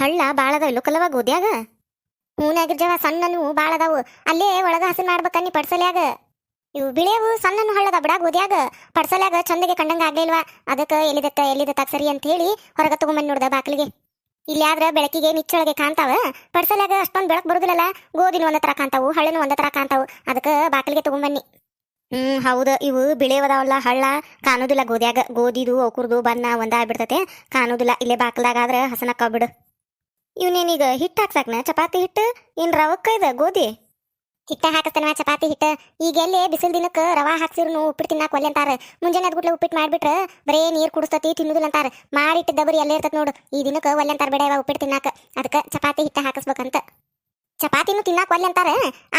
ಹಳ್ಳ ಭಾಳ ಅದಾವ ಇಲ್ಲೋ ಕಲವ ಗೋದ್ಯಾಗ. ಹೂನ್ಯಾಗಿರ್ಜವ ಸಣ್ಣನು ಭಾಳ ಅದಾವು. ಅಲ್ಲೇ ಒಳಗ ಹಸನ್ ಮಾಡ್ಬೇಕನ್ನಿ ಪಡ್ಸಲ್ಯಾಗ. ಇವು ಬಿಳೆವು ಸಣ್ಣನು ಹಳ್ಳದ ಬಿಡ ಗೋದ್ಯಾಗ. ಪಡ್ಸಲ್ಯಾಗ ಚಂದಗೆ ಕಂಡಂಗ ಆಗ್ಲಿಲ್ವಾ. ಅದಕ್ಕೆ ಎಲ್ಲಿದತ್ತ ಸರಿ ಅಂತ ಹೇಳಿ ಹೊರಗ ತಗೊಂಬಂದ್ ನೋಡ್ದ ಬಾಕ್ಲಿಗೆ. ಇಲ್ಲಿ ಆದ್ರ ಬೆಳಕಿಗೆ ನಿಚ್ಚೊಳಗೆ ಕಾಣ್ತಾವ. ಪಡ್ಸಲ್ಯಾಗ ಅಷ್ಟೊಂದು ಬೆಳಕು ಬರುದಿಲ್ಲಲ್ಲ. ಗೋಧಿನೂ ಒಂದ ತರ ಕಾಣ್ತಾವು, ಹಳ್ಳನು ಒಂದ ತರ ಕಾಣ್ತಾವು. ಅದಕ್ಕೆ ಬಾಕ್ಲಿಗೆ ತಗೊಂಬನ್ನಿ. ಹೌದು, ಇವು ಬಿಳೆವದಾವಲ್ಲ ಹಳ್ಳ ಕಾಣೋದಿಲ್ಲ ಗೋದ್ಯಾಗ. ಗೋಧಿದು ಅಕುರ್ದು ಬಣ್ಣ ಒಂದ ಆಗ್ಬಿಡ್ತತೆ, ಕಾಣೋದಿಲ್ಲ. ಇಲ್ಲೇ ಬಾಕ್ಲಾಗ ಆದ್ರೆ ಹಸನಕ್ಕ ಬಿಡು. ಇವನೇನೀಗ ಹಿಟ್ಟು ಹಾಕ್ಸಾಕ್ನ ಚಪಾತಿ ಹಿಟ್ಟು ಏನ್ ರವಕ್ಕ ಇದ ಗೋಧಿ ಹಿಟ್ಟ ಹಾಕಸ್ತೇನವ ಚಪಾತಿ ಹಿಟ್ಟ. ಈಗ ಎಲ್ಲಿ ಬಿಸಿಲು ದಿನಕ್ಕೆ ರವಾ ಹಾಕ್ಸಿರ್ನು ಉಪ್ಪಿಟ್ಟು ತಿನ್ನಾಕ ಒಲ್ಲೆ ಅಂತಾರ. ಮುಂಜಾನೆ ಅದ್ಗುಟ್ಲೆ ಉಪ್ಪಿಟ್ಟು ಮಾಡ್ಬಿಟ್ರೆ ಬರೇ ನೀರು ಕುಡಿಸ್ತತಿ, ತಿನ್ನುದಿಲ್ಲ ಅಂತಾರ. ಮಾಡಿಟ್ಟಿದ್ದ ಬರೀ ಅಲ್ಲೇ ಇರ್ತತ್ ನೋಡು. ಈ ದಿನಕ್ಕೆ ಒಲ್ಲೆ ಅಂತಾರ ಬೇಡ ಇವ ಉಪ್ಪಿಟ್ಟು ತಿನ್ನಾಕ. ಅದಕ್ಕೆ ಚಪಾತಿ ಹಿಟ್ಟ ಹಾಕಿಸ್ಬೇಕಂತ. ಚಪಾತಿನೂ ತಿನ್ನಾಕ ಒಲ್ಲೆ ಅಂತಾರ.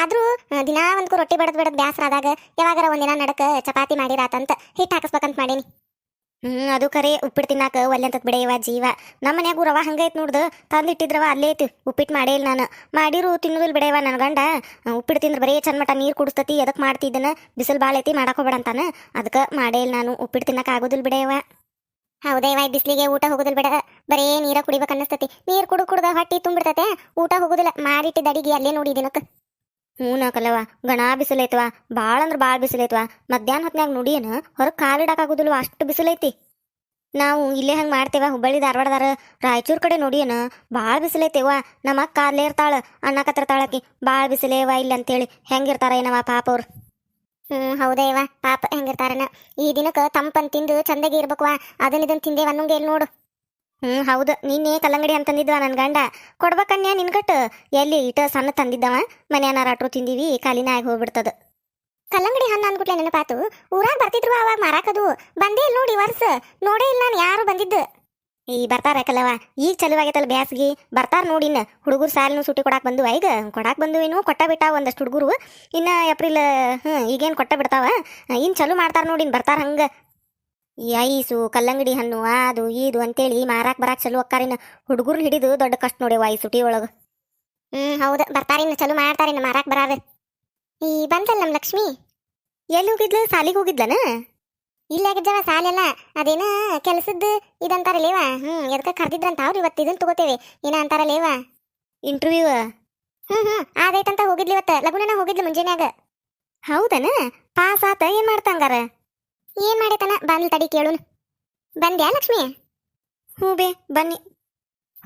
ಆದ್ರೂ ದಿನಾ ಒಂದ್ಕು ರೊಟ್ಟಿ ಬಡದ್ ಬ್ಯಾಸರ ಆದಾಗ ಯಾವಾಗಾರ ಒಂದಿನ ನಡಕ ಚಪಾತಿ ಮಾಡಿರಾತಂತ ಹಿಟ್ಟು ಹಾಕಿಸ್ಬೇಕಂತ ಮಾಡೀನಿ. ಅದು ಕರೆ ಉಪ್ಪಿಟ್ಟು ತಿನ್ನಾಕ ಒಲ್ಲೆ ಅಂತತ್ ಬಿಡೆಯವ ಜೀವ. ನಮ್ಮ ಮನ್ಯಾಗೂ ರವ ಹಂಗೈತ್ ನೋಡ್ದು, ತಂದಿಟ್ಟಿದ್ರವ ಅಲ್ಲೇ ಐತಿ. ಉಪ್ಪಿಟ್ಟು ಮಾಡೇ ಇಲ್ಲ ನಾನು. ಮಾಡಿರು ತಿನ್ನುದಿಲ್ ಬಿಡೆಯವ. ನನ್ನ ಗಂಡ ಉಪ್ಪಿಟ್ಟು ತಿಂದ್ರೆ ಬರೀ ಚಂದ ಮಟ ನೀರು ಕುಡಿಸ್ತತಿ, ಎದಕ್ಕೆ ಮಾಡ್ತಿದ್ದನ ಬಿಸಿಲು ಭಾಳ ಐತಿ ಮಾಡಾಕ ಹೋಗ್ಬೇಡ ಅಂತಾನ. ಅದಕ್ಕೆ ಮಾಡೇ ಇಲ್ಲ ನಾನು. ಉಪ್ಪಿಟ್ಟು ತಿನ್ನಕ ಆಗೋದಿಲ್ಲ ಬಿಡೆಯವ. ಹೌದೇವ, ಬಿಸಿಲಿಗೆ ಊಟ ಹೋಗುದಿಲ್ಲ ಬಿಡ. ಬರೇ ನೀರ ಕುಡಿಬೇಕು ಅನ್ನಿಸ್ತತಿ. ನೀರು ಕುಡ್ದ ಹೊಟ್ಟಿ ತುಂಬಿಡ್ತತೆ, ಊಟ ಹೋಗುದಿಲ್ಲ. ಮಾಡಿಟ್ಟಿದ್ದ ಅಡಿಗೆ ಅಲ್ಲೇ ನೋಡಿ ದಿನಕ್ಕೆ. ಹ್ಞೂ ಕಲವ, ಗಣಾ ಬಿಸಿಲೈತವ. ಭಾಳ ಅಂದ್ರೆ ಭಾಳ ಬಿಸಿಲೈತವ. ಮಧ್ಯಾಹ್ನ ಹೊತ್ನ್ಯಾಗ ನೋಡಿಯೇನ ಹೊರಗೆ ಕಾಲಿಡಾಕಾಗುದಿಲ್ವ, ಅಷ್ಟು ಬಿಸಿಲೈತಿ. ನಾವು ಇಲ್ಲೇ ಹಂಗೆ ಮಾಡ್ತೇವ. ಹುಬ್ಬಳ್ಳಿ ಧಾರವಾಡದಾರ ರಾಯಚೂರು ಕಡೆ ನೋಡಿಯೇನ ಭಾಳ ಬಿಸಿಲೈತೆವ. ನಮ್ಮ ಅಕ್ಕ ಅಲ್ಲೇ ಇರ್ತಾಳ, ಅನ್ನಕತ್ತಿರ್ತಾಳಕಿ ಭಾಳ ಬಿಸಿಲೇವ ಇಲ್ಲಿ ಅಂತೇಳಿ. ಹೆಂಗಿರ್ತಾರ ಏನವ ಪಾಪ ಅವ್ರು. ಹೌದೇವ, ಪಾಪ ಹೆಂಗಿರ್ತಾರನ. ಈ ದಿನಕ್ಕೆ ತಂಪನ್ ತಿಂದು ಚಂದಗೆ ಇರ್ಬೇಕವ. ಇದನ್ನ ತಿಂದೇವ ಅನ್ನಂಗೆ ಇಲ್ಲಿ ನೋಡು. ಹೌದು, ನಿನ್ನೆ ಕಲ್ಲಂಗಡಿ ಅಂತಂದಿದ್ವ ನನ್ನ ಗಂಡ. ಕೊಡ್ಬೇಕನ್ಯ ನಿನ್ಗಟ್ಟು. ಎಲ್ಲಿ ಇಟ ಸಣ್ಣ ತಂದಿದ್ದವ. ಮನ್ಯಾನಾರ ಅಟ್ರು ತಿಂದೀವಿ, ಕಾಲಿನ ಆಗಿ ಹೋಗ್ಬಿಡ್ತದ. ಕಲ್ಲಂಗಡಿ ಹಣ್ಣು ಅಂದ್ಬಿಟ್ಲೆ ನೆನಪಾತು. ಊರಾಗ ಬರ್ತಿದ್ರು ಅವಾಗ ಮಾರಾಕದು. ಬಂದೇ ಇಲ್ಲ ನೋಡಿ ವರ್ಷ. ನೋಡೇ ಇಲ್ಲ ನಾನು ಯಾರು ಬಂದಿದ್ದು. ಈ ಬರ್ತಾರ ಕಲವ, ಈಗ ಚಲುವಾಗೈತಲ್ಲ ಬ್ಯಾಸ್ಗಿ. ಬರ್ತಾರ ನೋಡಿನ್ನ ಹುಡುಗರು ಸಾಲಿನೂ ಸುಟ್ಟಿ ಕೊಡಾಕ್ ಬಂದುವ. ಈಗ ಕೊಡಾಕ್ ಬಂದುವೇನು, ಕೊಟ್ಟ ಬಿಟ್ಟಾವ ಒಂದಷ್ಟು ಹುಡುಗರು. ಇನ್ನು ಏಪ್ರಿಲ್ ಈಗೇನು ಕೊಟ್ಟ ಬಿಡ್ತಾವ. ಇನ್ನು ಚಲೋ ಮಾಡ್ತಾರ ನೋಡಿನ್ ಬರ್ತಾರ ಹಂಗ. ಈ ಐಸು ಕಲ್ಲಂಗಡಿ ಹಣ್ಣು ಅದು ಇದು ಅಂತೇಳಿ ಮಾರಾಕ್ ಬರಾಕ್ ಚಲೋ ಅಕ್ಕಾರಿನ. ಹುಡುಗರು ಹಿಡಿದು ದೊಡ್ಡ ಕಷ್ಟ ನೋಡ್ಯವ ಈ ಸುಟಿ ಒಳಗೆ. ಹೌದು, ಬರ್ತಾರಿನ್ನ ಚಲೋ ಮಾಡ್ತಾರಿನ್ನ ಮಾರಾಕ್ ಬರಾದ. ಈ ಬಂತಲ್ಲ ನಮ್ಮ ಲಕ್ಷ್ಮಿ. ಎಲ್ಲಿ ಹೋಗಿದ್ಲು? ಸಾಲಿಗೆ ಹೋಗಿದ್ಲನ? ಇಲ್ಲ ಆಗಿದ್ದವ ಸಾಲೆಲ್ಲ. ಅದೇನ ಕೆಲಸದ್ದು ಇದಂತಾರಲ್ಲೇವ. ಎದಕ್ಕೆ ಕರ್ದಿದ್ರಂತ ಅವ್ರು. ಇವತ್ತು ಇದನ್ನ ತಗೋತೇವೆ ಏನ ಅಂತಾರಲ್ಲೇವ, ಇಂಟರ್ವ್ಯೂ. ಆದೈತಂತ ಹೋಗಿದ್ಲಿ ಇವತ್ತು. ಲಗುನನ ಹೋಗಿದ್ಲು ಮುಂಜಾನ್ಯಾಗ. ಹೌದನ? ಪಾಸ್ ಆತ? ಏನ್ ಮಾಡ್ತಂಗಾರ? ಏನ್ ಮಾಡೈತನ ಬಂದ್ಲು ತಡಿ ಕೇಳುನ್. ಬಂದ್ಯಾ ಲಕ್ಷ್ಮಿ? ಹ್ಞೂ ಬೇ ಬನ್ನಿ.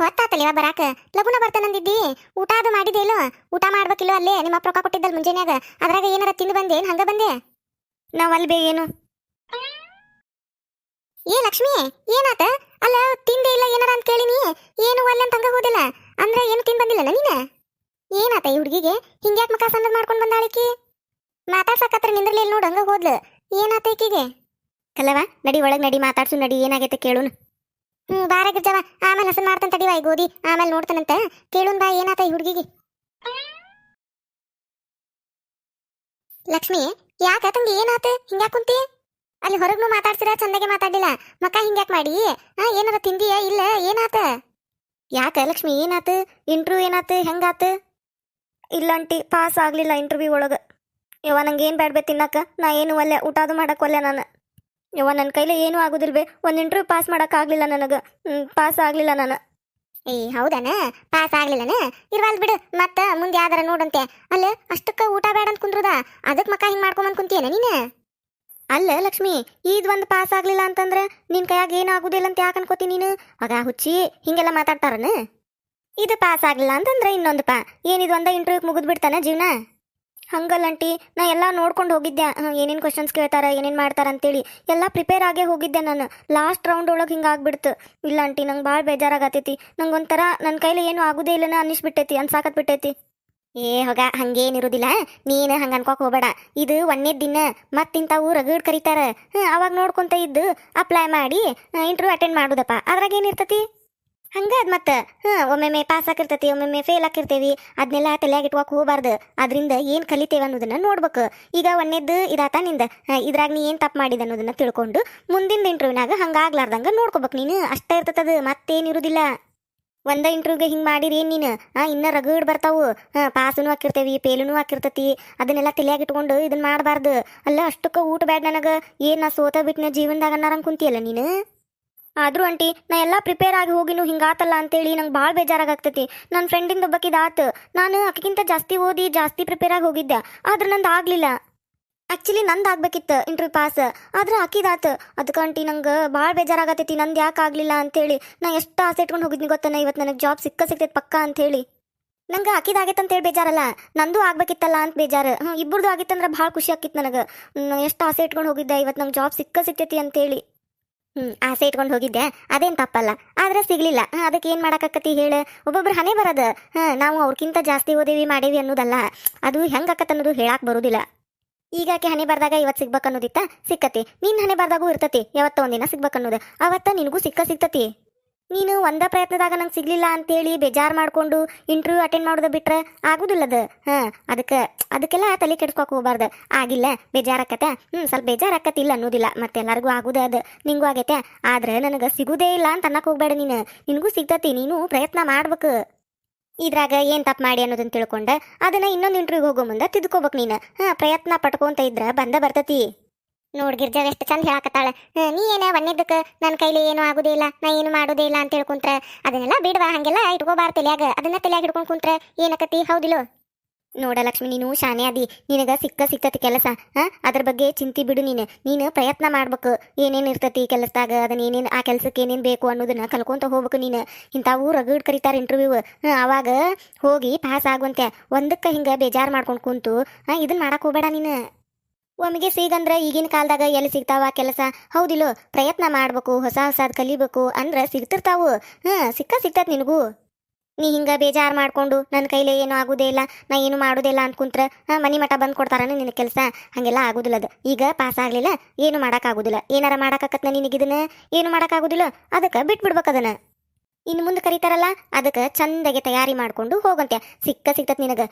ಹೊತ್ತಾತಲಿವ ಬರಾಕ. ಲಗುನ ಬರ್ತಾನಂದಿದ್ದಿ. ಊಟ ಅದು ಮಾಡಿದೆ ಇಲ್ಲೋ? ಊಟ ಮಾಡ್ಬೇಕಿಲ್ಲೋ ಅಲ್ಲೇ ನಿಮ್ಮ ಅಪ್ಪ ರೊಕ್ಕ ಕೊಟ್ಟಿದ್ದಲ್ ಮುಂಜಾನ್ಯಾಗ. ಅದ್ರಾಗ ಏನಾರ ತಿಂದು ಬಂದೆ ಏನ್ ಹಂಗ ಬಂದೆ? ನಾವ್ ಅಲ್ಲಿ ಬೇ ಏನು. ಏ ಲಕ್ಷ್ಮಿ, ಏನಾತ? ಅಲ್ಲ ತಿಂದೆ ಇಲ್ಲ ಏನಾರ ಅಂತ ಕೇಳಿನಿ. ಏನು ಅಲ್ಲ ಅಂತ ಹಂಗ ಹೋದಿಲ್ಲ ಅಂದ್ರೆ ಏನು ತಿಂದು ಬಂದಿಲ್ಲ ನೀನ? ಏನಾತ ಈ ಹುಡುಗಿಗೆ ಹಿಂಗ್ಯಾಕ್ ಮಕ ಸಣ್ಣದ್ ಮಾಡ್ಕೊಂಡು ಬಂದಾಳಿಕಿ? ಮಾತಾಡ್ಸಕತ್ರ ನಿಂದ್ರಲಿಲ್ಲ ನೋಡು ಹಂಗ ಹೋದ್ಲು. ಏನಾತ ಈಕಿಗೆ? ಕಲ್ಲವ ನಡಿ ಒಳಗ್ ನಡಿ, ಮಾತಾಡ್ಸು ನಡಿ, ಏನಾಗೈತೆ ಕೇಳುನ್. ಬಾರ ಗಿರ್ಜವ, ಆಮೇಲೆ ಹಸನ್ ಮಾಡ್ತಾನ ತಡಿವ ಈ ಗೋಧಿ, ಆಮೇಲೆ ನೋಡ್ತಾನಂತ. ಕೇಳುನ್ ಬಾ ಏನಾತ ಈ ಹುಡುಗಿಗೆ. ಲಕ್ಷ್ಮಿ, ಯಾಕ ತಂಗಿ ಏನಾತ ಹಿಂಗ್ಯಾಕ್ ಕುಂತಿ? ಅಲ್ಲಿ ಹೊರಗ್ನು ಮಾತಾಡ್ಸಿರ ಚಂದಗೆ ಮಾತಾಡಿಲ್ಲ. ಮಕ್ಕ ಹಿಂಗ್ಯಾಕ್ ಮಾಡಿ? ಏನಾರ ತಿಂದಿಯ ಇಲ್ಲ? ಏನಾತ? ಯಾಕ ಲಕ್ಷ್ಮಿ ಏನಾತ? ಇಂಟರ್ವ್ಯೂ ಏನಾತ? ಹೆಂಗಾತ? ಇಲ್ಲ ಅಂಟಿ, ಪಾಸ್ ಆಗ್ಲಿಲ್ಲ ಇಂಟರ್ವ್ಯೂ ಒಳಗೆ. ಯವ್ವ ನಂಗೇನು ಬ್ಯಾಡ್ಬೇ ತಿನ್ನಕ. ನಾ ಏನು ಒಲ್ಲೆ, ಊಟ ಅದು ಮಾಡಕ್ ಒಲ್ಲೆ ನಾನು. ಯವ್ವ ನನ್ನ ಕೈಲಿ ಏನೂ ಆಗುದಿಲ್ವೇ. ಒಂದು ಇಂಟರ್ವ್ಯೂ ಪಾಸ್ ಮಾಡಕ್ ಆಗ್ಲಿಲ್ಲ ನನಗೆ. ಪಾಸ್ ಆಗ್ಲಿಲ್ಲ ನಾನು. ಹೌದನ? ಪಾಸ್ ಆಗ್ಲಿಲ್ಲನ? ಇರ್ವಾಲ್ ಬಿಡು, ಮತ್ತ ಮುಂದೆ ಯಾವ್ದಾರ ನೋಡಂತೆ. ಅಲ್ಲ ಅಷ್ಟಕ್ಕ ಊಟ ಬೇಡ ಅಂತ ಕುಂದ್ರದ, ಅದಕ್ಕೆ ಮಕ್ಕ ಹಿಂಗೆ ಮಾಡ್ಕೊಂಬಂದು ಕುಂತೀಯನ ನೀನು? ಅಲ್ಲ ಲಕ್ಷ್ಮಿ, ಈದ್ ಒಂದು ಪಾಸ್ ಆಗ್ಲಿಲ್ಲ ಅಂತಂದ್ರೆ ನಿನ್ ಕೈಯಾಗ ಏನು ಆಗುದಿಲ್ಲ ಅಂತ ಯಾಕೆ ಅನ್ಕೋತಿ ನೀನು? ಆಗ ಹುಚ್ಚಿ ಹಿಂಗೆಲ್ಲ ಮಾತಾಡ್ತಾರನ? ಇದು ಪಾಸ್ ಆಗ್ಲಿಲ್ಲ ಅಂತಂದ್ರೆ ಇನ್ನೊಂದು ಏನಿದು ಒಂದ ಇಂಟರ್ವ್ಯೂ ಮುಗಿದ್ ಬಿಡ್ತಾನ ಜೀವನ? ಹಂಗಲ್ಲಂಟಿ, ನಾ ಎಲ್ಲ ನೋಡ್ಕೊಂಡು ಹೋಗಿದ್ದೆ. ಏನೇನು ಕ್ವಶನ್ಸ್ ಕೇಳ್ತಾರ, ಏನೇನು ಮಾಡ್ತಾರ ಅಂತೇಳಿ ಎಲ್ಲ ಪ್ರಿಪೇರ್ ಆಗೇ ಹೋಗಿದ್ದೆ ನಾನು. ಲಾಸ್ಟ್ ರೌಂಡ್ ಒಳಗೆ ಹಿಂಗೆ ಆಗ್ಬಿಡ್ತು. ಇಲ್ಲ ಆಂಟಿ, ನಂಗೆ ಭಾಳ ಬೇಜಾರಾಗತೈತಿ. ನಂಗೆ ಒಂಥರ ನನ್ನ ಕೈಲಿ ಏನು ಆಗುದೇ ಇಲ್ಲನ ಅನ್ನಿಸ್ಬಿಟ್ಟೈತಿ, ಅನ್ಸಾಕತ್ ಬಿಟ್ಟೈತಿ. ಹೋಗ, ಹಂಗೇನಿರುದಿಲ್ಲ. ನೀನು ಹಂಗೆ ಅನ್ಕೋಕ್ ಹೋಗ್ಬೇಡ. ಇದು ಒಂದೇ ದಿನ ಮತ್ತಿಂತಾವು ರಗಡ್ ಕರೀತಾರ. ಅವಾಗ ನೋಡ್ಕೊಂತ ಇದ್ದು ಅಪ್ಲೈ ಮಾಡಿ ಇಂಟರ್ವ್ಯೂ ಅಟೆಂಡ್ ಮಾಡೋದಪ್ಪ. ಅದ್ರಾಗ ಏನಿರ್ತತಿ? ಹಂಗ ಅದ್ ಮತ್ತೆ ಒಮ್ಮೊಮ್ಮೆ ಪಾಸ್ ಆಗಿರ್ತೈತಿ, ಒಮ್ಮೊಮ್ಮೆ ಫೇಲ್ ಆಗಿರ್ತೇವಿ. ಅದನ್ನೆಲ್ಲ ತಲೆಯಾಗಿ ಇಟ್ಕೋಕ್ ಹೋಗ್ಬಾರ್ದು. ಅದರಿಂದ ಏನು ಕಲಿತೇವೆ ಅನ್ನೋದನ್ನ ನೋಡ್ಬೇಕು. ಈಗ ಒಂದೇದ್ದು ಇದಾತ ನಿಂದ, ಇದ್ರಾಗ ನೀ ಏನು ತಪ್ಪು ಮಾಡಿದೆ ಅನ್ನೋದನ್ನ ತಿಳ್ಕೊಂಡು ಮುಂದಿನ ಇಂಟರ್ವ್ಯೂನಾಗ ಹಂಗಾಗ್ಲಾರ್ದಂಗ ನೋಡ್ಕೋಬೇಕು ನೀನು. ಅಷ್ಟೇ ಇರ್ತದ, ಮತ್ತೇನಿರುದಿಲ್ಲ. ಒಂದ ಇಂಟರ್ವ್ಯೂಗೆ ಹಿಂಗೆ ಮಾಡಿರಿ ಏನು ನೀನು? ಇನ್ನ ರಗಡ್ ಬರ್ತಾವು. ಪಾಸನು ಹಾಕಿರ್ತೇವಿ, ಫೇಲುನು ಹಾಕಿರ್ತತಿ. ಅದನ್ನೆಲ್ಲ ತಲೆಯಾಗಿ ಇಟ್ಕೊಂಡು ಇದನ್ನ ಮಾಡಬಾರ್ದು. ಅಲ್ಲ ಅಷ್ಟಕ್ಕೆ ಊಟ ಬ್ಯಾಡ್ ನನಗೆ. ಏನು ನಾ ಸೋತ ಬಿಟ್ಟಿನ ಜೀವನದಾಗ ಅನ್ನಾರಂಗೆ ಕುಂತಿಯಲ್ಲ ನೀನು. ಆದ್ರೂ ಆಂಟಿ ನಾ ಎಲ್ಲ ಪ್ರಿಪೇರ್ ಆಗಿ ಹೋಗಿನೂ ಹಿಂಗಾತಲ್ಲ ಅಂತೇಳಿ ನಂಗೆ ಭಾಳ ಬೇಜಾರಾಗ್ತೈತಿ. ನನ್ನ ಫ್ರೆಂಡಿಂದ ಒಬ್ಬಕಿದ ಆತು. ನಾನು ಆಕಿಗಿಂತ ಜಾಸ್ತಿ ಓದಿ ಜಾಸ್ತಿ ಪ್ರಿಪೇರ್ ಆಗಿ ಹೋಗಿದ್ದೆ, ಆದ್ರೆ ನಂದು ಆಗ್ಲಿಲ್ಲ. ಆಕ್ಚುಲಿ ನಂದು ಆಗ್ಬೇಕಿತ್ತು ಇಂಟರ್ವ್ಯೂ ಪಾಸ್, ಆದ್ರೆ ಹಾಕಿದಾತು. ಅದಕ್ಕೆ ಆಂಟಿ ನಂಗೆ ಭಾಳ ಬೇಜಾರಾಗತೈತಿ, ನಂದು ಯಾಕೆ ಆಗಲಿಲ್ಲ ಅಂತೇಳಿ. ನಾ ಎಷ್ಟು ಆಸೆ ಇಟ್ಕೊಂಡು ಹೋಗಿದ್ನಿ ಗೊತ್ತಾನ, ಇವತ್ತು ನನಗೆ ಜಾಬ್ ಸಿಗ್ತೈತೆ ಪಕ್ಕ ಅಂತೇಳಿ. ನಂಗೆ ಹಾಕಿದಾಗೈತೆ ಅಂತೇಳಿ ಬೇಜಾರಲ್ಲ, ನಂದು ಆಗ್ಬೇಕಿತ್ತಲ್ಲ ಅಂತ ಬೇಜಾರು. ಇಬ್ಬರದು ಆಗಿತ್ತಂದ್ರೆ ಭಾಳ ಖುಷಿ ಆಕಿತ್ತು ನನಗೆ. ಎಷ್ಟು ಆಸೆ ಇಟ್ಕೊಂಡು ಹೋಗಿದ್ದೆ, ಇವತ್ತು ನಂಗೆ ಜಾಬ್ ಸಿಗ್ತೈತಿ ಅಂತೇಳಿ. ಆಸೆ ಇಟ್ಕೊಂಡು ಹೋಗಿದ್ದೆ, ಅದೇನು ತಪ್ಪಲ್ಲ. ಆದ್ರೆ ಸಿಗ್ಲಿಲ್ಲ, ಅದಕ್ಕೆ ಏನು ಮಾಡಾಕತ್ತಿ ಹೇಳ. ಒಬ್ಬೊಬ್ರು ಹಣೆ ಬರೋದು. ನಾವು ಅವ್ರಕ್ಕಿಂತ ಜಾಸ್ತಿ ಓದೇವಿ ಮಾಡೇವಿ ಅನ್ನೋದಲ್ಲ, ಅದು ಹೆಂಗಾಕತ್ತ ಅನ್ನೋದು ಹೇಳಕ್ಕೆ ಬರೋದಿಲ್ಲ. ಈಗಾಕೆ ಹಣೆ ಬರ್ದಾಗ ಇವತ್ತು ಸಿಗ್ಬೇಕು ಅನ್ನೋದಿತ್ತ ಸಿಕ್ಕತಿ, ನಿನ್ನ ಹಣೆ ಬರ್ದಾಗೂ ಇರ್ತತಿ ಯಾವತ್ತ ಒಂದಿನ ಸಿಗ್ಬೇಕು ಅನ್ನೋದು, ಅವತ್ತ ನಿನಗೂ ಸಿಗ್ತತಿ. ನೀನು ಒಂದ ಪ್ರಯತ್ನದಾಗ ನಂಗೆ ಸಿಗ್ಲಿಲ್ಲ ಅಂತೇಳಿ ಬೇಜಾರು ಮಾಡ್ಕೊಂಡು ಇಂಟರ್ವ್ಯೂ ಅಟೆಂಡ್ ಮಾಡೋದು ಬಿಟ್ರೆ ಆಗುದಿಲ್ಲದ. ಅದಕ್ಕೆಲ್ಲ ತಲೆ ಕೆಡ್ಸ್ಕೊಕ್ ಹೋಗ್ಬಾರ್ದು. ಆಗಿಲ್ಲ ಬೇಜಾರಾಕತ್ತೆ, ಸ್ವಲ್ಪ ಬೇಜಾರಾಕತಿ ಇಲ್ಲ ಅನ್ನೋದಿಲ್ಲ, ಮತ್ತೆ ಎಲ್ಲರಿಗೂ ಆಗುದ ಅದು, ನಿಂಗೂ ಆಗೈತೆ. ಆದ್ರೆ ನನಗೆ ಸಿಗುದೇ ಇಲ್ಲ ಅಂತ ಅನ್ನಕ್ಕೆ ಹೋಗ್ಬೇಡ. ನಿನಗೂ ಸಿಗ್ತತಿ, ನೀನು ಪ್ರಯತ್ನ ಮಾಡ್ಬೇಕು. ಇದ್ರಾಗ ಏನು ತಪ್ಪು ಮಾಡಿ ಅನ್ನೋದನ್ನ ತಿಳ್ಕೊಂಡೆ ಅದನ್ನ ಇನ್ನೊಂದು ಇಂಟರ್ವ್ಯೂಗೆ ಹೋಗೋ ಮುಂದೆ ತಿದ್ಕೋಬೇಕು ನೀನು. ಪ್ರಯತ್ನ ಪಟ್ಕೊಂತ ಇದ್ರ ಬರ್ತತಿ. ನೋಡ್ ಗಿರ್ಜಾ ಎಷ್ಟು ಚಂದ ಹೇಳಕತ್ತಾಳ. ನೀ ಏನ ಒಂದೇದಕ್ಕೆ ನನ್ನ ಕೈಲಿ ಏನೂ ಆಗುದೇ ಇಲ್ಲ, ನಾ ಏನು ಮಾಡೋದೇ ಇಲ್ಲ ಅಂತ ಹೇಳ್ಕೊಂಡ್ರೆ ಅದನ್ನೆಲ್ಲ ಬಿಡ್ವಾ, ಹಂಗೆಲ್ಲ ಇಟ್ಕೋಬಾರ ತಲೆಯಾಗ. ಅದನ್ನ ತಲೆಯಾಗ ಹಿಡ್ಕೊಂಡು ಕುಂತ್ರೆ ಏನಕತಿ, ಹೌದಿಲ್ಲೋ? ನೋಡ ಲಕ್ಷ್ಮಿ, ನೀನು ಶಾನೆ ಅದಿ, ನಿನಗ ಸಿಕ್ತತಿ ಕೆಲಸ. ಅದ್ರ ಬಗ್ಗೆ ಚಿಂತೆ ಬಿಡು. ನೀನು ಪ್ರಯತ್ನ ಮಾಡ್ಬೇಕು. ಏನೇನು ಇರ್ತತಿ ಕೆಲಸದಾಗ, ಅದನ್ನ ಏನೇನು ಆ ಕೆಲ್ಸಕ್ಕೆ ಏನೇನು ಬೇಕು ಅನ್ನೋದನ್ನ ಕಲ್ಕೊಂತ ಹೋಗ್ಬೇಕು. ನೀನು ಇಂಥವು ರಗಡ್ ಕರೀತಾರೆ ಇಂಟರ್ವ್ಯೂ, ಅವಾಗ ಹೋಗಿ ಪಾಸ್ ಆಗುವಂತೆ. ಒಂದಕ್ಕೆ ಹಿಂಗೆ ಬೇಜಾರು ಮಾಡ್ಕೊಂಡು ಕುಂತು ಇದನ್ನ ಮಾಡಕ್ಕೆ ಹೋಗ್ಬೇಡ ನೀನು. ಒಮ್ಮಿಗೆ ಸಿಗಂದ್ರೆ ಈಗಿನ ಕಾಲದಾಗ ಎಲ್ಲಿ ಸಿಗ್ತಾವ ಕೆಲಸ, ಹೌದಿಲ್ಲೋ? ಪ್ರಯತ್ನ ಮಾಡ್ಬೇಕು, ಹೊಸದ್ ಕಲಿಬೇಕು ಅಂದ್ರೆ ಸಿಗ್ತಿರ್ತಾವು. ಸಿಗ್ತೈತಿ ನಿನಗೂ. ನೀ ಹಿಂಗೆ ಬೇಜಾರು ಮಾಡ್ಕೊಂಡು ನನ್ನ ಕೈಲೇ ಏನೂ ಆಗೋದೇ ಇಲ್ಲ, ನಾ ಏನು ಮಾಡೋದೇ ಇಲ್ಲ ಅಂತ ಕುಂತ್ರೆ ಮನೆ ಮಠ ಬಂದು ಕೊಡ್ತಾರನ ನಿನ್ನ ಕೆಲಸ? ಹಾಗೆಲ್ಲ ಆಗೋದಿಲ್ಲ. ಅದು ಈಗ ಪಾಸ್ ಆಗಲಿಲ್ಲ, ಏನು ಮಾಡೋಕ್ಕಾಗೋದಿಲ್ಲ. ಏನಾರ ಮಾಡೋಕ್ಕಾಗತ್ತ ನಿನಗಿದನ್ನ? ಏನು ಮಾಡೋಕ್ಕಾಗೋದಿಲ್ಲ, ಅದಕ್ಕೆ ಬಿಟ್ಬಿಡ್ಬೇಕು ಅದನ್ನು. ಇನ್ನು ಮುಂದೆ ಕರೀತಾರಲ್ಲ, ಅದಕ್ಕೆ ಚಂದಾಗೆ ತಯಾರಿ ಮಾಡ್ಕೊಂಡು ಹೋಗಂತೆ. ಸಿಗ್ತತಿ ನಿನಗೆ.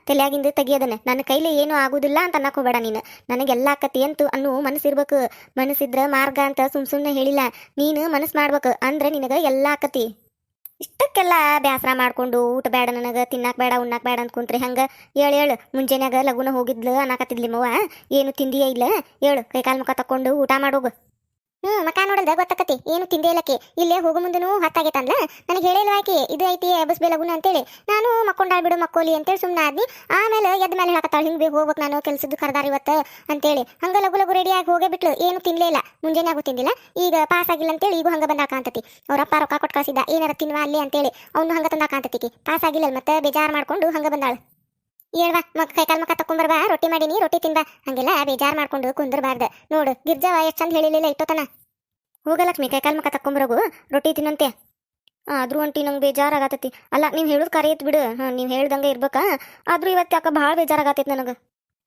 ತಲೆಯಾಗಿಂದ ತೆಗಿಯೋದನ್ನ. ನನ್ನ ಕೈಲಿ ಏನೂ ಆಗೋದಿಲ್ಲ ಅಂತ ಅನ್ನಕ್ಕೆ ಹೋಗಬೇಡ ನೀನು. ನನಗೆಲ್ಲ ಆಕತಿ ಅಂತು ಅನ್ನೋ ಮನಸ್ಸಿರ್ಬೇಕು. ಮನಸ್ಸಿದ್ರೆ ಮಾರ್ಗ ಅಂತ ಸುಮ್ಮನೆ ಹೇಳಿಲ್ಲ. ನೀನು ಮನಸ್ಸು ಮಾಡ್ಬೇಕು, ಅಂದ್ರೆ ನಿನಗೆ ಎಲ್ಲ ಆಕತಿ. ಇಷ್ಟಕ್ಕೆಲ್ಲ ಬೇಸರ ಮಾಡ್ಕೊಂಡು ಊಟ ಬೇಡ ನನಗೆ, ತಿನ್ನಕ್ಕೆ ಬೇಡ, ಉಣ್ಣಕ್ಕೆ ಬೇಡ ಅಂತ ಕುಂತ್ರೆ ಹೆಂಗೆ? ಹೇಳು ಮುಂಜಾನ್ಯಾಗ ಲಗುನ ಹೋಗಿದ್ಲು ಅನ್ನಕತ್ತಿದ್ಲಿ ಮವ್ವ. ಏನು ತಿಂದಿಯೇ ಇಲ್ಲ? ಹೇಳು, ಕೈಕಾಲು ಮುಖ ತಕ್ಕೊಂಡು ಊಟ ಮಾಡೋಗು. ಮಕ ನೋಡಿದ್ರೆ ಗೊತ್ತಾಕತಿ ಏನು ತಿಂದೇ ಇಲ್ಲಕ್ಕೆ. ಇಲ್ಲೇ ಹೋಗೋ ಮುಂದೂ ಹೊತ್ತಾಗೈತಂದ್ಲ, ನನಗೆ ಹೇಳಿಲ್ವ ಆಕಿ ಇದು ಐತಿ ಬಸ್ ಬೇಲಗುನ ಅಂತೇಳಿ. ನಾನು ಮಕ್ಕೊಂಡಾಳ್ಬಿಡು ಮಕ್ಕೋಲಿ ಅಂತೇಳಿ ಸುಮ್ಮನೆ ಆದ್ನಿ. ಆಮೇಲೆ ಎದ್ದ ಮೇಲೆ ಹಾಕತ್ತಾಳ, ಹಿಂಗೆ ಹೋಗ್ಬೇಕು ನಾನು ಕೆಲ್ಸದ್ದು ಕರ್ದಾರ ಇವತ್ತು ಅಂತೇಳಿ. ಹಂಗೆ ಲಗು ರೆಡಿಯಾಗಿ ಹೋಗೇ ಬಿಟ್ಲು. ಏನು ತಿನ್ಲೇ ಇಲ್ಲ, ಮುಂಜಾನೆ ಆಗು ತಿಂದಿಲ್ಲ. ಈಗ ಪಾಸ್ ಆಗಿಲ್ಲ ಅಂತೇಳಿ ಈಗ ಹಂಗೆ ಬಂದಾಕ ಅಂತತಿ. ಅವ್ರಪ್ಪ ರೊಕ್ಕ ಕೊಟ್ಟು ಕಳಿಸಿದ್ದ ಏನಾರ ತಿನ್ವಾ ಅಲ್ಲಿ ಅಂತೇಳಿ. ಅವನು ಹಂಗೆ ತಂದಾಕ ಅಂತತಿಕಿ. ಪಾಸ್ ಆಗಿಲ್ಲ ಮತ್ತೆ ಬೇಜಾರು ಮಾಡ್ಕೊಂಡು ಹಂಗೆ ಬಂದಾಳು. ಹೇಳ್ವಾ ಕೈಕಾಲು ಮುಖ ತಕೊಂಬರ್ಬಾ, ರೊಟ್ಟಿ ಮಾಡೀನಿ ರೊಟ್ಟಿ ತಿನ್ಬಾ. ಹಂಗೆಲ್ಲ ಬೇಜಾರು ಮಾಡ್ಕೊಂಡು ಕುಂದರ್ಬಾರ್ದು. ನೋಡು ಗಿರ್ಜವ ಎಷ್ಟು ಚಂದ ಹೇಳಿಲಿಲ್ಲ ಇಟ್ಟೋತನ. ಹೋಗ ಲಕ್ಷ್ಮಿ, ಕೈಕಾಲು ಮುಖ ತಕೊಂಬರೋಗು, ರೊಟ್ಟಿ ತಿನ್ನಂತೆ. ಆದ್ರೂ ಅಂಟಿ ನಂಗೆ ಬೇಜಾರಾಗತೈತಿ. ಅಲ್ಲ ನೀವು ಹೇಳೋದು ಕರೆಯತ್ ಬಿಡು, ನೀವು ಹೇಳ್ದಂಗೆ ಇರ್ಬೇಕಾ. ಆದ್ರೂ ಇವತ್ತು ಯಾಕೆ ಭಾಳ ಬೇಜಾರಾಗತೈತಿ ನನಗೆ.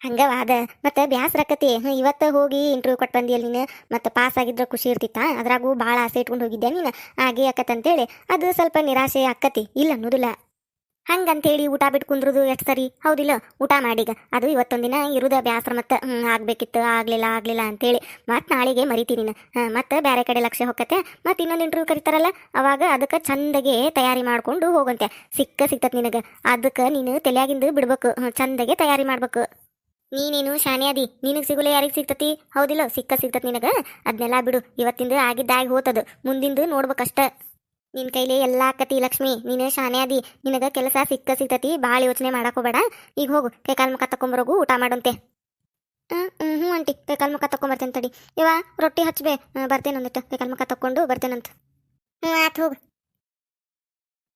ಹಂಗವ ಅದ ಮತ್ತೆ ಬ್ಯಾಸ್ರಾಕತಿ. ಇವತ್ತು ಹೋಗಿ ಇಂಟರ್ವ್ಯೂ ಕೊಟ್ಟು ಬಂದಿಯಲ್ಲ ನೀನು, ಮತ್ತೆ ಪಾಸ್ ಆಗಿದ್ರೆ ಖುಷಿ ಇರ್ತಿತ್ತ. ಅದ್ರಾಗೂ ಭಾಳ ಆಸೆ ಇಟ್ಕೊಂಡು ಹೋಗಿದ್ದೆ ನೀನು, ಹಾಗೆ ಆಕತ್ತಂತೇಳಿ ಅದು ಸ್ವಲ್ಪ ನಿರಾಶೆ ಆಕತಿ, ಇಲ್ಲ ಅನ್ನೋದಿಲ್ಲ. ಹಂಗಂತೇಳಿ ಊಟ ಬಿಟ್ಟು ಕುಂದ್ರದು ಎಷ್ಟು ಸರಿ, ಹೌದಿಲ್ಲ? ಊಟ ಮಾಡೀಗ. ಅದು ಇವತ್ತೊಂದಿನ ಇರುದ ಬ್ಯಾಸ್ರ, ಮತ್ತೆ ಆಗ್ಬೇಕಿತ್ತು ಆಗ್ಲಿಲ್ಲ ಅಂತೇಳಿ ಮತ್ತೆ ನಾಳೆಗೆ ಮರಿತೀನಿ ನೀನು. ಮತ್ತೆ ಬೇರೆ ಕಡೆ ಲಕ್ಷ್ಯ ಹೊಕ್ಕತ್ತೆ. ಮತ್ತೆ ಇನ್ನೊಂದು ಇಂಟರ್ವ್ಯೂ ಕರಿತಾರಲ್ಲ, ಅವಾಗ ಅದಕ್ಕೆ ಚಂದಗೆ ತಯಾರಿ ಮಾಡ್ಕೊಂಡು ಹೋಗಂತೆ. ಸಿಗ್ತತಿ ನಿನಗೆ. ಅದಕ್ಕೆ ನೀನು ತಲೆಯಾಗಿಂದು ಬಿಡ್ಬೇಕು, ಚಂದಗೆ ತಯಾರಿ ಮಾಡ್ಬೇಕು. ನೀನೇನು ಶಾನೆ ಅದಿ, ನಿನಗೆ ಸಿಗುಲೆ ಯಾರಿಗೆ ಸಿಗ್ತತಿ, ಹೌದಿಲ್ಲ? ಸಿಗ್ತತಿ ನಿನಗೆ. ಅದನ್ನೆಲ್ಲ ಬಿಡು, ಇವತ್ತಿಂದು ಆಗಿದ್ದಾಗಿ ಹೋತದು, ಮುಂದಿಂದು ನೋಡ್ಬೇಕಷ್ಟ. ನಿನ್ನ ಕೈಲಿ ಎಲ್ಲ ಆಕತಿ ಲಕ್ಷ್ಮಿ, ನೀನು ಶಾನೆ ಅದಿ, ನಿನಗೆ ಕೆಲಸ ಸಿಗ್ತತಿ. ಭಾಳ ಯೋಚನೆ ಮಾಡಕೋಬೇಡ. ಈಗ ಹೋಗು, ಕೈಕಾಲು ಮುಖ ತಕೊಂಬರೋಗು, ಊಟ ಮಾಡಂತೆ. ಆಂಟಿ, ಕೈಕಾಲು ಮುಖ ತಕೊಂಬರ್ತೇನೆ ತಡಿ. ಇವ ರೊಟ್ಟಿ ಹಚ್ಚಬೇ, ಬರ್ತೇನೆ ಒಂದಿಟ್ಟು, ಕೈಕಾಲು ಮುಖ ತಕ್ಕೊಂಡು ಬರ್ತೇನಂತ. ಆತು ಹೋಗು.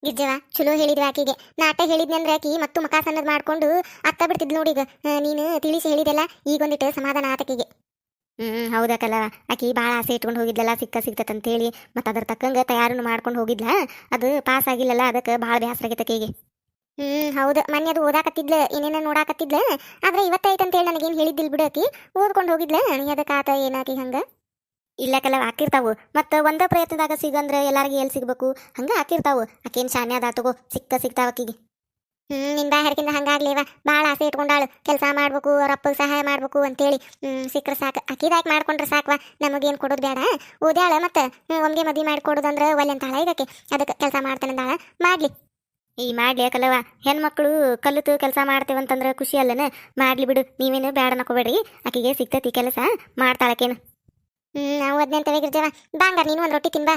ಗಿಜ್ಜವ ಚಲೋ ಹೇಳಿದ್ವಿ ಆಕಿಗೆ. ನಾಟ ಹೇಳಿದ್ನಿ ಅಂದ್ರೆ ಆಕಿ ಮತ್ತು ಮುಖ ಸಣ್ಣದ್ ಮಾಡ್ಕೊಂಡು ಅತ್ತ ಬಿಡ್ತಿದ್ಲು ನೋಡೀಗ. ನೀನು ತಿಳಿಸಿ ಹೇಳಿದೆಲ್ಲ, ಈಗೊಂದಿಟ್ಟು ಸಮಾಧಾನ ಆತಕಿಗೆ. ಹೌದಕ್ಕಲ್ಲ, ಆಕಿ ಭಾಳ ಆಸೆ ಇಟ್ಕೊಂಡು ಹೋಗಿದ್ಲಲ್ಲ ಸಿಗ್ತತಂತೇಳಿ. ಮತ್ತು ಅದ್ರ ತಕ್ಕಂಗೆ ತಯಾರನ್ನು ಮಾಡ್ಕೊಂಡು ಹೋಗಿದ್ಲ. ಅದು ಪಾಸ್ ಆಗಿಲ್ಲಲ್ಲ, ಅದಕ್ಕೆ ಭಾಳ ಬೇಸರ ಆಗೈತೆ ಆಕಿಗೆ. ಹೌದು, ಮೊನ್ನೆ ಅದು ಓದಾಕತ್ತಿದ್ಲ, ಏನೇನೋ ನೋಡಾಕತ್ತಿದ್ಲ. ಆದ್ರೆ ಇವತ್ತೈತಂತೇಳಿ ನನಗೇನು ಹೇಳಿದ್ದಿಲ್ಲ ಬಿಡು. ಆಕಿ ಓದ್ಕೊಂಡು ಹೋಗಿದ್ಲ, ಅದಕ್ಕೆ ಆತ ಏನಾಕಿ ಹಂಗೆ ಇಲ್ಲಕ್ಕಲ್ಲ ಹಾಕಿರ್ತಾವು. ಮತ್ತು ಒಂದೇ ಪ್ರಯತ್ನದಾಗ ಸಿಗಂದ್ರೆ ಎಲ್ಲರಿಗೂ ಎಲ್ಲಿ ಸಿಗ್ಬೇಕು, ಹಂಗೆ ಹಾಕಿರ್ತಾವು. ಆಕೇನು ಶಾನೆ ಅದ ತಗೋ, ಸಿಗ್ತಾವ ಆಕಿಗೆ. ನಿನ್ನ ಬಾಯರ್ಕಿಂದ ಹಂಗಾಗ್ಲೇವ, ಭಾಳ ಆಸೆ ಇಟ್ಕೊಂಡಾಳು ಕೆಲಸ ಮಾಡ್ಬೇಕು, ಅವ್ರ ಅಪ್ಪಗೆ ಸಹಾಯ ಮಾಡ್ಬೇಕು ಅಂತೇಳಿ. ಸಿಕ್ಕರೆ ಸಾಕು, ಅಕ್ಕಿದಾಕಿ ಮಾಡ್ಕೊಂಡ್ರೆ ಸಾಕ್ವಾ, ನಮಗೇನು ಕೊಡೋದು ಬೇಡ. ಓದ್ಯಾಳ ಮತ್ತೆ ಒಮ್ಗೆ ಮದುವೆ ಮಾಡಿಕೊಡೋದಂದ್ರೆ ಒಲ್ಲೆ ಅಂತಾಳ ಈಗಕ್ಕೆ. ಅದಕ್ಕೆ ಕೆಲಸ ಮಾಡ್ತಾನಂದಾಳ, ಮಾಡಲಿ. ಮಾಡ್ಲಿ ಯಾಕಲ್ಲವ, ಹೆಣ್ಮಕ್ಳು ಕಲಿತು ಕೆಲಸ ಮಾಡ್ತೇವಂತಂದ್ರೆ ಖುಷಿ ಅಲ್ಲನ. ಮಾಡ್ಲಿ ಬಿಡು, ನೀವೇನು ಬೇಡ ಅನ್ನಕೋಬೇಡ್ರಿ. ಆಕಿಗೆ ಸಿಗ್ತತಿ ಕೆಲಸ, ಮಾಡ್ತಾಳಕೇನು. ನಾವು ಅದನ್ನೇ ಅಂತವೇ ಗಿರ್ಜವ. ಬಾಂಗಾರ ನೀನು ಒಂದು ರೊಟ್ಟಿ ತಿನ್ಬಾ.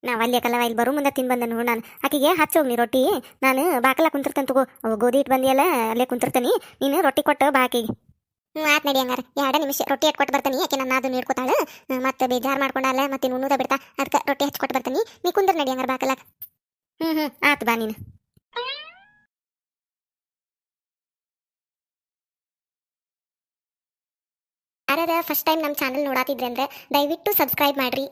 ನಾವು ಅಲ್ಲಿ ಕಲ್ಲವ ಇಲ್ಲಿ ಬರೋ ಮುಂದೆ ತಿಂದು ಬಂದೆ ನೋಡು ನಾನು ಆಕಿಗೆ ಹಚ್ಚೋಗ್ನಿ ರೊಟ್ಟಿ ನಾನು ಬಾಕಲ ಕುಂತಿರ್ತೇನೆ ತಗೋ ಅವು ಗೋಧಿ ಹಿಟ್ಟು ಬಂದಿಯಲ್ಲ ಅಲ್ಲೇ ಕುಂತಿರ್ತೀನಿ ನೀನು ರೊಟ್ಟಿ ಕೊಟ್ಟು ಬಾಕಿಗೆ ಆತ್ ನಡಿ ಹಂಗಾರ 2 ನಿಮಿಷ ರೊಟ್ಟಿ ಕೊಟ್ಟು ಬರ್ತೀನಿ ಯಾಕೆ ನನ್ನ ಅದು ನೀಡ್ಕೊತಾಳೆ ಮತ್ತೆ ಬೇಜಾರು ಮಾಡ್ಕೊಂಡಲ್ಲ ಮತ್ತೆ ಉಣ್ಣುದ ಬಿಡ್ತಾ ಅದಕ್ಕೆ ರೊಟ್ಟಿ ಹಚ್ಕೊಟ್ಟು ಬರ್ತೀನಿ ನೀ ಕುಂದ್ರ ನಡಿ ಹಂಗಾರ ಬಾಕಲಾಗ ಆತು ಬಾ ನೀನು ಯಾರ್ಯಾರ ಫಸ್ಟ್ ಟೈಮ್ ನಮ್ಮ ಚಾನಲ್ ನೋಡಾತಿದ್ರೆ ಅಂದ್ರೆ ದಯವಿಟ್ಟು ಸಬ್ಸ್ಕ್ರೈಬ್ ಮಾಡ್ರಿ